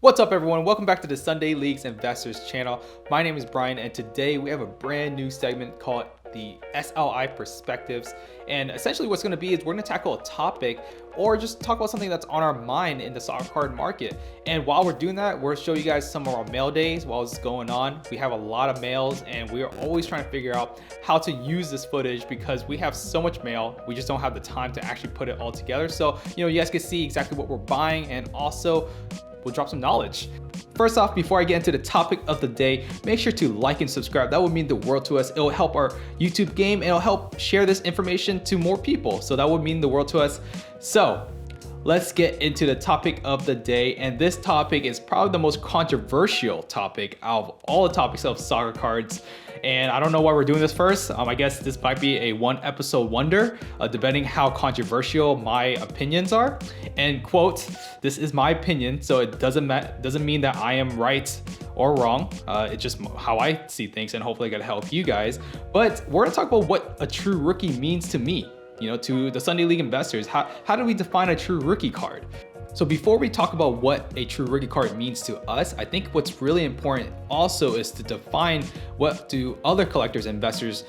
What's up everyone, welcome back to the Sunday Leagues Investors channel. My name is Brian and today we have a brand new segment called the SLI Perspectives. And essentially what's going to be is we're going to tackle a topic or just talk about something that's on our mind in the soccer card market. And while we're doing that, we'll show you guys some of our mail days while it's going on. We have a lot of mails and we are always trying to figure out how to use this footage because we have so much mail, we just don't have the time to actually put it all together. So, you guys can see exactly what we're buying and also we'll drop some knowledge. First off, before I get into the topic of the day, make sure to like and subscribe. That would mean the world to us. It'll help our YouTube game and it'll help share this information to more people. So that would mean the world to us. So let's get into the topic of the day. And this topic is probably the most controversial topic out of all the topics of soccer cards. And I don't know why we're doing this first. I guess this might be a one episode wonder, depending how controversial my opinions are. And quote, this is my opinion, so it doesn't mean that I am right or wrong. It's just how I see things and hopefully I can help you guys. But we're gonna talk about what a true rookie means to me, to the Sunday League investors. How do we define a true rookie card? So before we talk about what a true rookie card means to us, I think what's really important also is to define what do other collectors and investors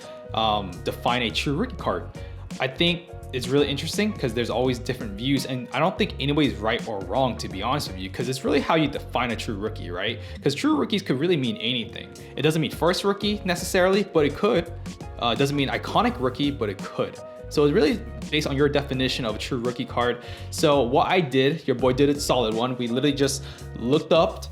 define a true rookie card. I think it's really interesting because there's always different views and I don't think anybody's right or wrong, to be honest with you, because it's really how you define a true rookie, right? Because true rookies could really mean anything. It doesn't mean first rookie necessarily, but it could. It doesn't mean iconic rookie, but it could. So it's really based on your definition of a true rookie card. So what I did, your boy did a solid one. We literally just looked up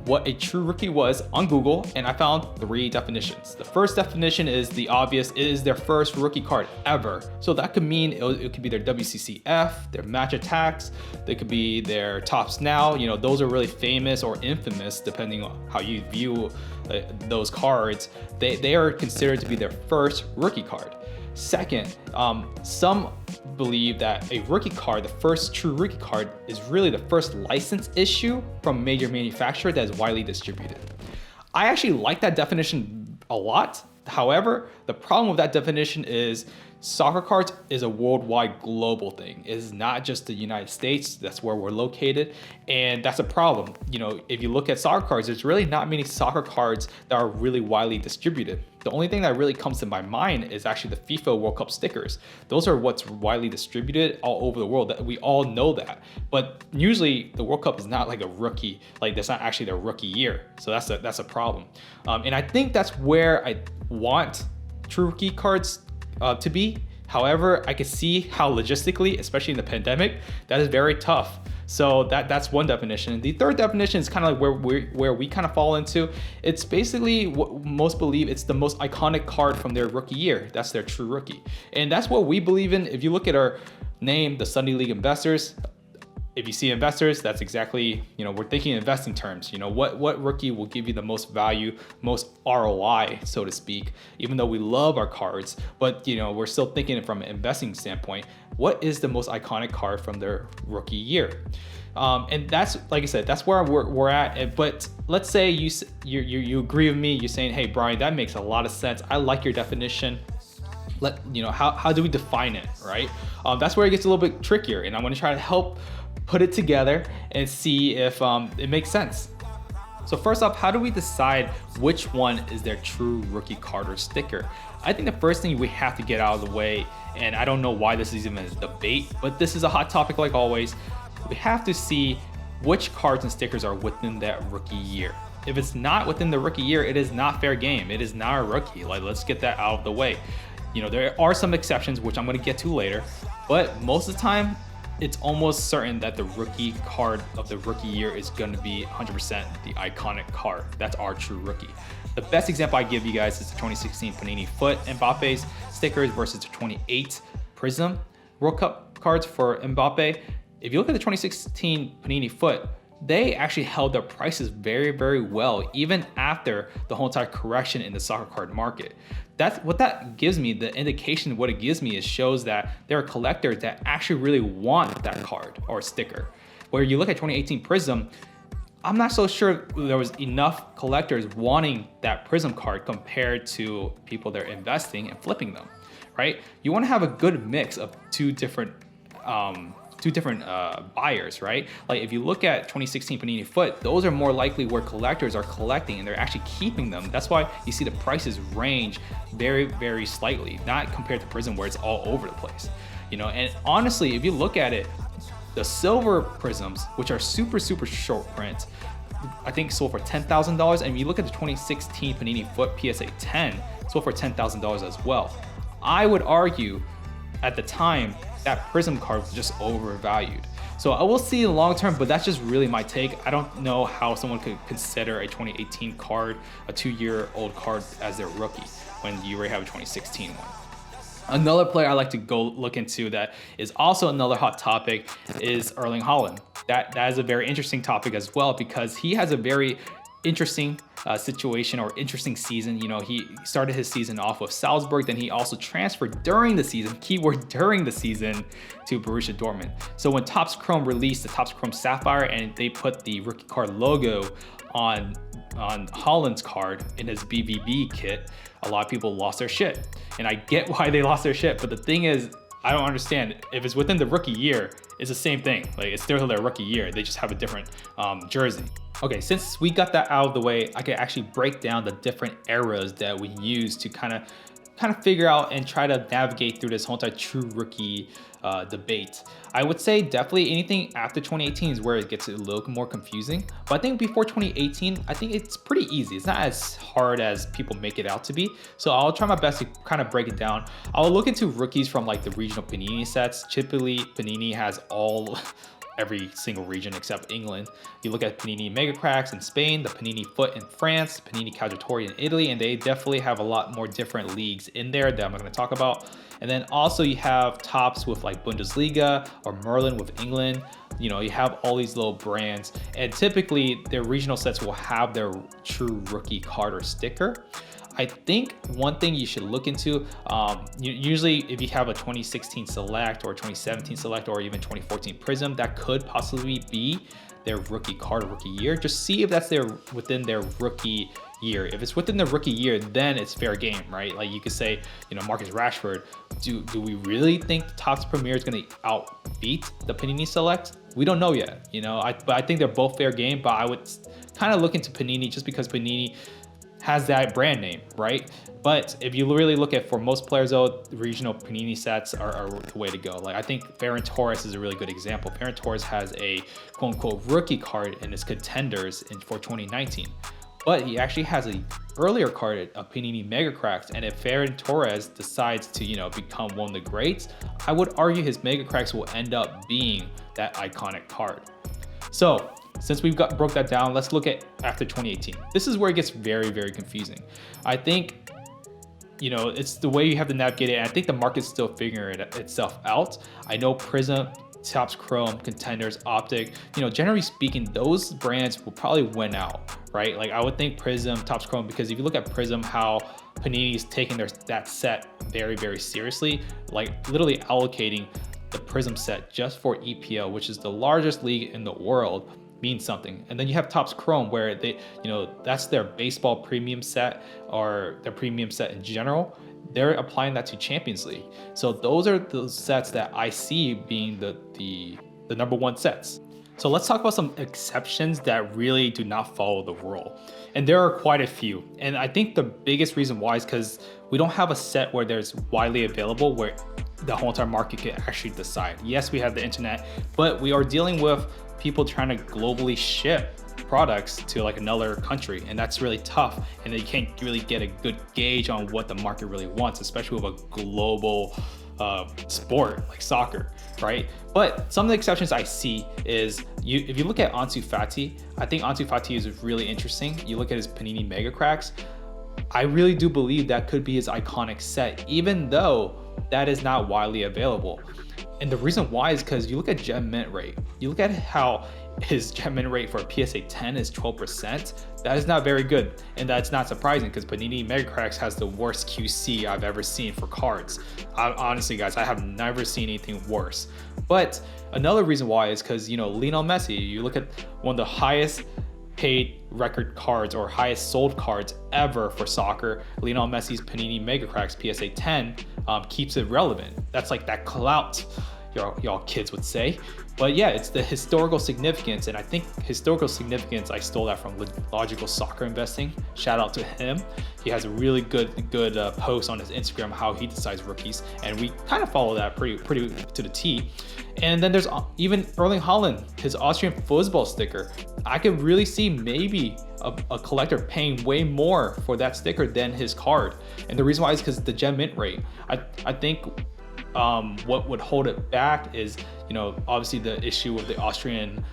what a true rookie was on Google and I found 3 definitions. The first definition is the obvious, it is their first rookie card ever. So that could mean it could be their WCCF, their match attacks, they could be their tops now. Those are really famous or infamous depending on how you view those cards. They are considered to be their first rookie card. Second, some believe that a rookie card, the first true rookie card, is really the first license issue from a major manufacturer that is widely distributed. I actually like that definition a lot. However, the problem with that definition is soccer cards is a worldwide global thing. It is not just the United States, that's where we're located. And that's a problem. If you look at soccer cards, there's really not many soccer cards that are really widely distributed. The only thing that really comes to my mind is actually the FIFA World Cup stickers. Those are what's widely distributed all over the world. That we all know that. But usually the World Cup is not like a rookie, like that's not actually their rookie year. So that's a problem. And I think that's where I want true rookie cards to be. However, I can see how logistically, especially in the pandemic, that is very tough. So that's one definition. The third definition is kind of like where we kind of fall into. It's basically what most believe it's the most iconic card from their rookie year. That's their true rookie. And that's what we believe in. If you look at our name, the Sunday League Investors, if you see investors, that's exactly, we're thinking in investing terms. What rookie will give you the most value, most ROI, so to speak, even though we love our cards, but we're still thinking it from an investing standpoint. What is the most iconic card from their rookie year? And that's, like I said, that's where we're at. But let's say you agree with me, you're saying, hey, Brian, that makes a lot of sense. I like your definition. How do we define it, right? That's where it gets a little bit trickier. And I'm gonna try to help put it together and see if it makes sense. So first off, how do we decide which one is their true rookie card or sticker? I think the first thing we have to get out of the way, and I don't know why this is even a debate, but this is a hot topic like always, we have to see which cards and stickers are within that rookie year. If it's not within the rookie year, it is not fair game. It is not a rookie. Let's get that out of the way. There are some exceptions, which I'm gonna get to later, but most of the time, it's almost certain that the rookie card of the rookie year is going to be 100% the iconic card. That's our true rookie. The best example I give you guys is the 2016 Panini Foot Mbappe's stickers versus the 28 Prism World Cup cards for Mbappe. If you look at the 2016 Panini Foot, they actually held their prices very, very well, even after the whole entire correction in the soccer card market. That's what that gives me. The indication of what it gives me is shows that there are collectors that actually really want that card or sticker. Where you look at 2018 Prism, I'm not so sure there was enough collectors wanting that Prism card compared to people that are investing and flipping them, right? You want to have a good mix of two different buyers, right? Like if you look at 2016 Panini Foot, those are more likely where collectors are collecting and they're actually keeping them. That's why you see the prices range very, very slightly, not compared to Prism where it's all over the place. And honestly, if you look at it, the silver Prisms, which are super, super short print, I think sold for $10,000. And if you look at the 2016 Panini Foot PSA 10, sold for $10,000 as well. I would argue at the time that Prism card was just overvalued. So I will see long term, but that's just really my take. I don't know how someone could consider a 2018 card, a 2-year-old card, as their rookie when you already have a 2016 one. Another player I like to go look into that is also another hot topic is Erling Haaland. That is a very interesting topic as well because he has a very interesting situation or interesting season. He started his season off with Salzburg, then he also transferred during the season, keyword during the season, to Borussia Dortmund. So when Topps Chrome released the Topps Chrome Sapphire and they put the rookie card logo on Haaland's card in his BVB kit, a lot of people lost their shit. And I get why they lost their shit, but the thing is, I don't understand. If it's within the rookie year, it's the same thing. Like it's still their rookie year. They just have a different jersey. Okay, since we got that out of the way, I can actually break down the different eras that we use to kind of figure out and try to navigate through this whole entire true rookie debate. I would say definitely anything after 2018 is where it gets a little more confusing. But I think before 2018, I think it's pretty easy. It's not as hard as people make it out to be. So I'll try my best to kind of break it down. I'll look into rookies from like the regional Panini sets. Typically, Panini has every single region except England. You look at Panini Mega Cracks in Spain, the Panini Foot in France, Panini Calciatori in Italy, and they definitely have a lot more different leagues in there that I'm not going to talk about. And then also you have Topps with like Bundesliga or Merlin with England. You have all these little brands, and typically their regional sets will have their true rookie card or sticker. I think one thing you should look into, usually if you have a 2016 Select or 2017 Select or even 2014 Prism, that could possibly be their rookie card or rookie year. Just see if that's within their rookie year. If it's within the rookie year, then it's fair game, right? Like you could say, Marcus Rashford, do we really think the Topps Premier is going to outbeat the Panini Select? We don't know yet, but I think they're both fair game, but I would kind of look into Panini just because Panini has that brand name, right? But if you really look at, for most players though, regional Panini sets are the way to go. Like I think Ferran Torres is a really good example. Ferran Torres has a quote unquote rookie card in his contenders for 2019. But he actually has an earlier card of Panini Mega Cracks, and if Ferran Torres decides to, become one of the greats, I would argue his Mega Cracks will end up being that iconic card. So since we've broke that down, let's look at after 2018. This is where it gets very, very confusing. I think, it's the way you have to navigate it. And I think the market's still figuring itself out. I know Prism, Topps Chrome, Contenders, Optic, generally speaking, those brands will probably win out, right? Like I would think Prism, Topps Chrome, because if you look at Prism, how Panini's taking that set very, very seriously, like literally allocating the Prism set just for EPL, which is the largest league in the world, means something. And then you have Topps Chrome where they, that's their baseball premium set or their premium set in general. They're applying that to Champions League. So those are the sets that I see being the number one sets. So let's talk about some exceptions that really do not follow the rule. And there are quite a few. And I think the biggest reason why is because we don't have a set where there's widely available where the whole entire market can actually decide. Yes, we have the internet, but we are dealing with people trying to globally ship products to like another country, and that's really tough, and you can't really get a good gauge on what the market really wants, especially with a global sport like soccer, right? But some of the exceptions I see is if you look at Ansu Fati, I think Ansu Fati is really interesting. You look at his Panini Mega Cracks, I really do believe that could be his iconic set, even though that is not widely available. And the reason why is because you look at gem mint rate. You look at how his gem mint rate for a PSA 10 is 12%. That is not very good. And that's not surprising because Panini Mega Cracks has the worst QC I've ever seen for cards. Honestly, guys, I have never seen anything worse. But another reason why is because, Lionel Messi, you look at one of the highest paid record cards or highest sold cards ever for soccer, Lionel Messi's Panini Mega Cracks PSA 10 keeps it relevant. That's like that clout. y'all kids would say. But yeah, it's the historical significance, and I think historical significance, I stole that from Logical Soccer Investing. Shout out to him. He has a really good post on his Instagram how he decides rookies, and we kind of follow that pretty to the T. And then there's even Erling Haaland, his Austrian football sticker. I could really see maybe a collector paying way more for that sticker than his card, and the reason why is because the gem mint rate. I think what would hold it back is, obviously the issue of the Austrian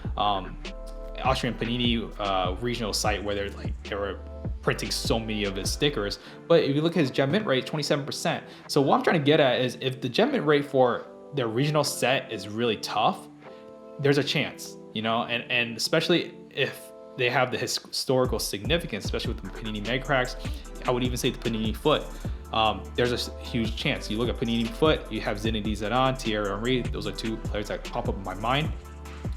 Panini regional site where they were printing so many of his stickers. But if you look at his gem mint rate, 27%. So what I'm trying to get at is if the gem mint rate for their regional set is really tough, there's a chance, and especially if they have the historical significance, especially with the Panini Mega Cracks. I would even say the Panini Foot. There's a huge chance. You look at Panini Foot, you have Zinedine Zidane, Thierry Henry. Those are two players that pop up in my mind.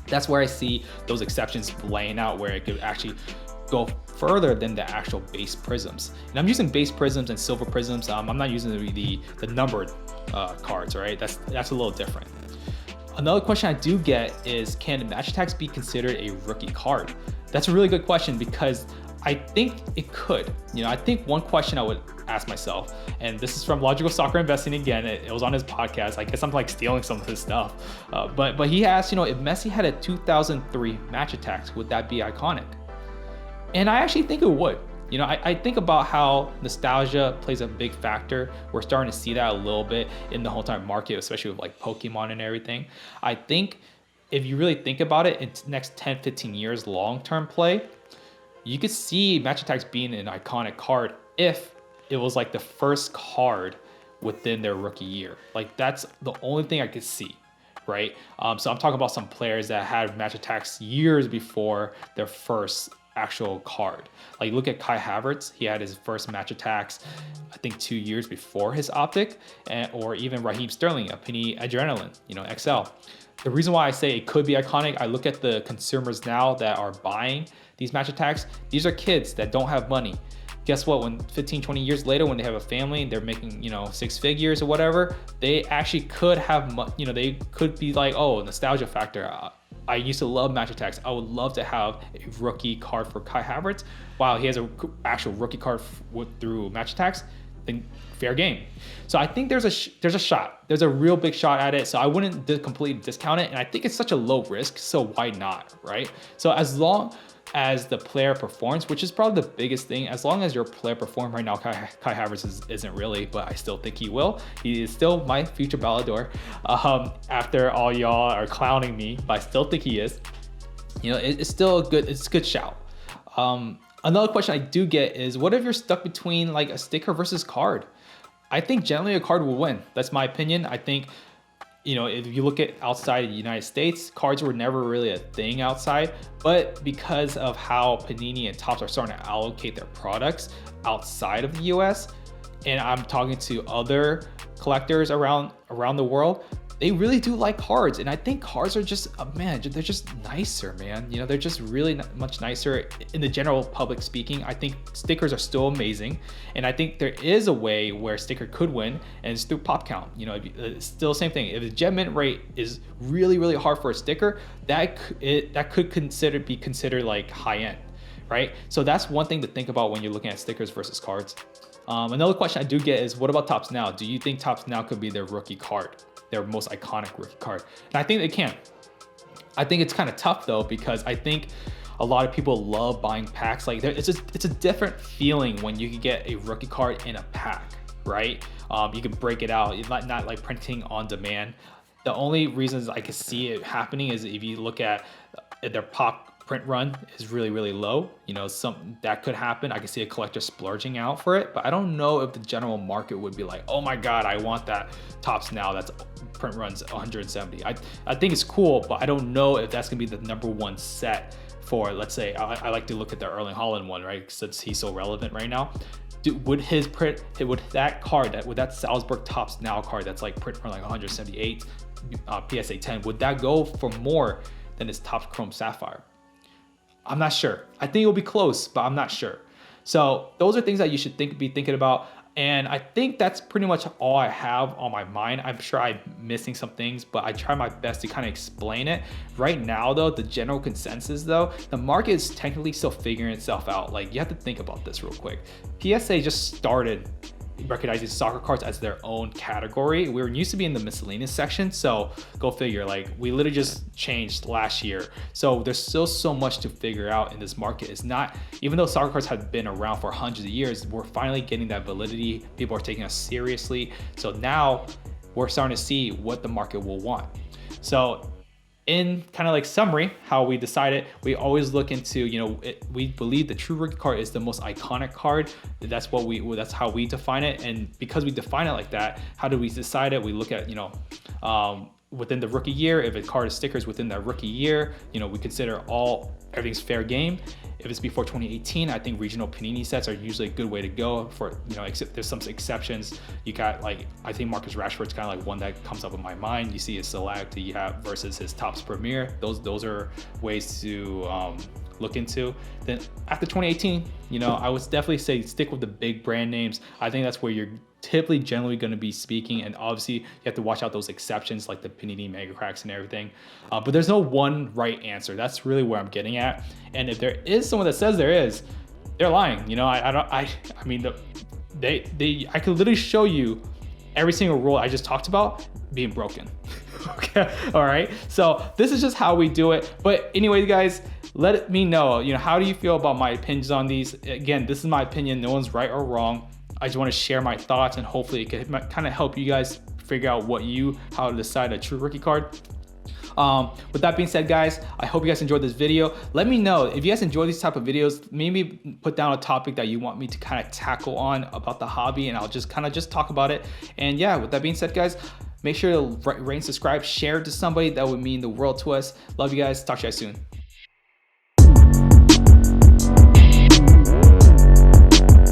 That's where I see those exceptions laying out, where it could actually go further than the actual base prisms. And I'm using base prisms and silver prisms. I'm not using the numbered cards, right? That's a little different. Another question I do get is, can Match Attax be considered a rookie card? That's a really good question, because I think it could. I think one question I would ask myself, and this is from Logical Soccer Investing again, it was on his podcast. I guess I'm like stealing some of his stuff. But he asked, if Messi had a 2003 Match Attax, would that be iconic? And I actually think it would. I think about how nostalgia plays a big factor. We're starting to see that a little bit in the whole time market, especially with like Pokemon and everything. I think if you really think about it, in the next 10, 15 years, long-term play, you could see Match Attax being an iconic card if it was like the first card within their rookie year. Like that's the only thing I could see, right? So I'm talking about some players that had Match Attax years before their first actual card. Like look at Kai Havertz. He had his first Match Attax, I think 2 years before his Optic, or even Raheem Sterling, a Penny Adrenaline, XL. The reason why I say it could be iconic, I look at the consumers now that are buying these Match Attax. These are kids that don't have money. Guess what? When 15, 20 years later, when they have a family, they're making, 6 figures or whatever, they actually could have, they could be like, oh, nostalgia factor. I used to love Match Attax. I would love to have a rookie card for Kai Havertz. Wow, he has an actual rookie card through Match Attax. Then fair game. So I think there's a shot. There's a real big shot at it. So I wouldn't completely discount it. And I think it's such a low risk. So why not, right? So as long as the player performs, which is probably the biggest thing, as long as your player performs right now, Kai Havertz isn't really, but I still think he will. He is still my future Ballon d'Or. After all y'all are clowning me, but I still think he is. It's still a good shout. Another question I do get is, what if you're stuck between like a sticker versus card? I think generally a card will win. That's my opinion. I think, if you look at outside of the United States, cards were never really a thing outside, but because of how Panini and Topps are starting to allocate their products outside of the US, and I'm talking to other collectors around the world, they really do like cards. And I think cards are just, they're just nicer, man. They're just really much nicer in the general public speaking. I think stickers are still amazing. And I think there is a way where sticker could win, and it's through pop count. It's still the same thing. If the gem mint rate is really, really hard for a sticker, that could be considered like high end, right? So that's one thing to think about when you're looking at stickers versus cards. Another question I do get is, what about Topps Now? Do you think Topps Now could be their rookie card, their most iconic rookie card? And I think they can. I think it's kind of tough though, because I think a lot of people love buying packs. Like it's a different feeling when you can get a rookie card in a pack, right? You can break it out. It's not like printing on demand. The only reasons I could see it happening is if you look at their pop print run is really, really low. Something that could happen. I can see a collector splurging out for it, but I don't know if the general market would be like, oh my God, I want that Topps Now that's print runs 170. I think it's cool, but I don't know if that's gonna be the number one set for, let's say, I like to look at the Erling Haaland one, right? Since he's so relevant right now. Would that Salzburg Topps Now card that's like print run like 178 PSA 10, would that go for more than his Topps Chrome Sapphire? I'm not sure. I think it'll be close, but I'm not sure. So those are things that you should be thinking about. And I think that's pretty much all I have on my mind. I'm sure I'm missing some things, but I try my best to kind of explain it. Right now though, the general consensus though, the market is technically still figuring itself out. Like, you have to think about this real quick. PSA just started recognizing soccer cards as their own category. We were used to be in the miscellaneous section, so go figure. Like, we literally just changed last year, so there's still so much to figure out in this market. It's not, even though soccer cards have been around for hundreds of years, we're finally getting that validity. People are taking us seriously, so now we're starting to see what the market will want. So in kind of like summary, how we decided, we always look into, we believe the true rookie card is the most iconic card. That's how we define it. And because we define it like that, how do we decide it? We look at, within the rookie year, if a card is stickers within that rookie year, we consider everything's fair game. If it's before 2018, I think regional Panini sets are usually a good way to go for, except there's some exceptions. You got, like, I think Marcus Rashford's kind of like one that comes up in my mind. You see his select, you have versus his Topps Premier. Those are ways to look into. Then after 2018, I would definitely say stick with the big brand names. I think that's where you're typically generally going to be speaking, and obviously you have to watch out those exceptions like the Panini Mega Cracks and everything, but there's no one right answer. That's really where I'm getting at. And if there is someone that says there is, they're lying. I could literally show you every single rule I just talked about being broken. Okay, all right, so this is just how we do it. But anyway, guys, let me know, how do you feel about my opinions on these? Again, this is my opinion, no one's right or wrong. I just want to share my thoughts, and hopefully it can kind of help you guys figure out how to decide a true rookie card. With that being said, guys, I hope you guys enjoyed this video. Let me know if you guys enjoy these type of videos. Maybe put down a topic that you want me to kind of tackle on about the hobby, and I'll just talk about it. And yeah, with that being said, guys, make sure to rate and subscribe, share it to somebody. That would mean the world to us. Love you guys. Talk to you guys soon.